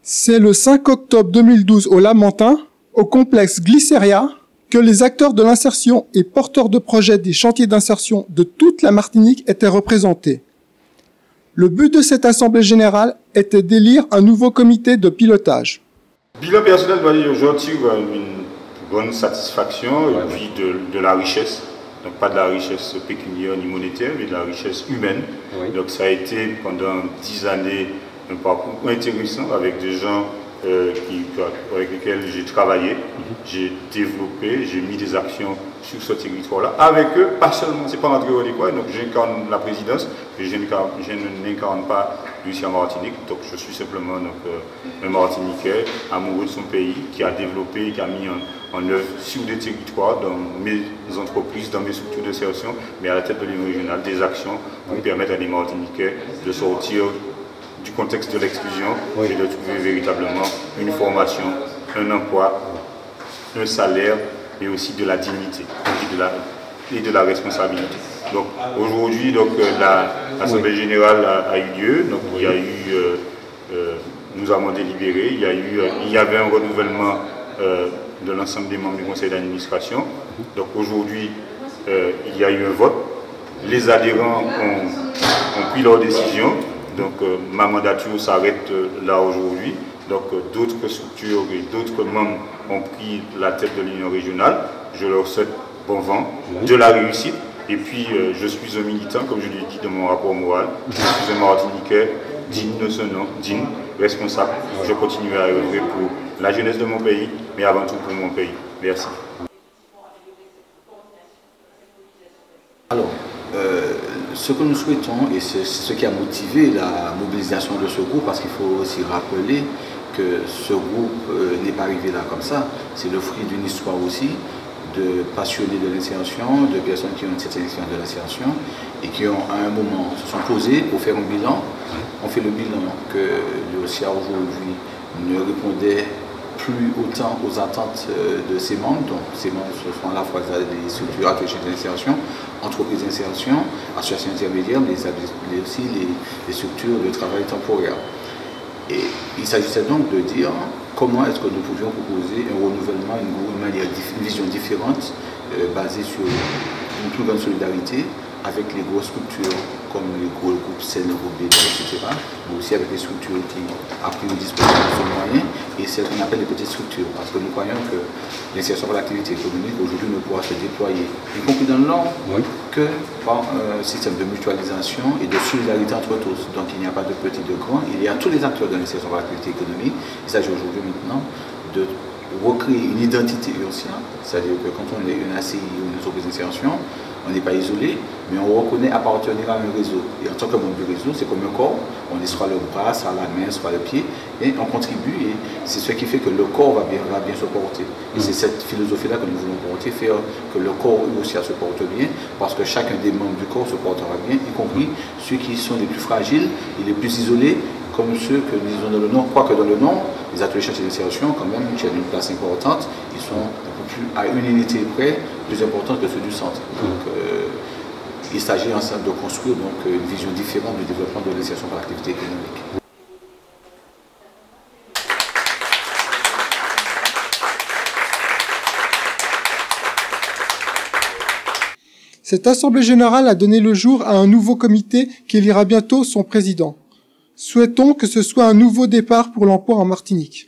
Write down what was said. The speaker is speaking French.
C'est le 5 octobre 2012 au Lamentin, au complexe Glyceria, que les acteurs de l'insertion et porteurs de projets des chantiers d'insertion de toute la Martinique étaient représentés. Le but de cette assemblée générale était d'élire un nouveau comité de pilotage. Bilan personnel doit dire aujourd'hui une bonne satisfaction et puis de la richesse. Donc pas de la richesse pécuniaire ni monétaire, mais de la richesse humaine. Oui. Donc ça a été pendant 10 années un parcours intéressant avec des gens avec lesquels j'ai travaillé, j'ai développé, j'ai mis des actions sur ce territoire-là. Avec eux, pas seulement, c'est pas notre quoi, donc j'incarne la présidence, mais je n'incarne pas Lucien Martinique, donc je suis simplement un Martiniquais, amoureux de son pays, qui a développé, qui a mis en œuvre sur des territoires, dans mes entreprises, dans mes structures d'insertion, mais à la tête de l'Union régionale, des actions pour permettre à des Martiniquais de sortir du contexte de l'exclusion et de trouver véritablement une formation, un emploi, un salaire, mais aussi de la dignité et de la responsabilité. Donc aujourd'hui, l'Assemblée générale a eu lieu, donc il y a eu, nous avons délibéré, il y avait un renouvellement de l'ensemble des membres du conseil d'administration. Donc aujourd'hui, il y a eu un vote, les adhérents ont pris leur décision. Donc ma mandature s'arrête là aujourd'hui. Donc d'autres structures et d'autres membres ont pris la tête de l'Union régionale. Je leur souhaite bon vent, de la réussite. Et puis je suis un militant, comme je l'ai dit dans mon rapport moral. Je suis un Martiniquais digne de ce nom, digne, responsable. Je continue à œuvrer pour la jeunesse de mon pays, mais avant tout pour mon pays. Merci. Alors, ce que nous souhaitons, et c'est ce qui a motivé la mobilisation de ce groupe, parce qu'il faut aussi rappeler que ce groupe n'est pas arrivé là comme ça, c'est le fruit d'une histoire aussi de passionnés de l'insertion, de personnes qui ont une certaine expérience de l'insertion et qui ont à un moment se sont posés pour faire un bilan. On fait le bilan que le OCA aujourd'hui ne répondait plus autant aux attentes de ses membres. Donc ces membres ce sont à la fois des structures attachées d'insertion, entreprises d'insertion, associations intermédiaires, mais aussi les structures de travail temporaire. Et il s'agissait donc de dire comment est-ce que nous pouvions proposer un renouvellement, une vision différente, basée sur une plus grande solidarité avec les grosses structures comme les gros groupes CEN, etc., mais aussi avec les structures qui a pris une disposition de ce moyen et celles qu'on appelle les petites structures, parce que nous croyons que l'insertion par l'activité économique aujourd'hui ne pourra se déployer, y compris dans le long, que par un système de mutualisation et de solidarité entre tous. Donc il n'y a pas de petits, de grands, il y a tous les acteurs de l'insertion par l'activité économique. Il s'agit aujourd'hui maintenant de recréer une identité urgente, c'est-à-dire que quand on est une ACI ou une entreprise d'insertion, on n'est pas isolé, mais on reconnaît appartenir à un réseau. Et en tant que membre du réseau, c'est comme un corps. On est soit le bras, soit la main, soit le pied, et on contribue. Et c'est ce qui fait que le corps va bien se porter. Et c'est cette philosophie-là que nous voulons porter, faire que le corps aussi se porte bien, parce que chacun des membres du corps se portera bien, y compris ceux qui sont les plus fragiles et les plus isolés, comme ceux que nous disons dans le nom, quoique dans le nom, les ateliers chantiers d'insertion, quand même, qui ont une place importante, ils sont à une unité près, plus importante que ceux du centre. Donc, il s'agit ensemble de construire donc, une vision différente du développement de l'insertion par l'activité économique. Cette assemblée générale a donné le jour à un nouveau comité qui élira bientôt son président. Souhaitons que ce soit un nouveau départ pour l'emploi en Martinique.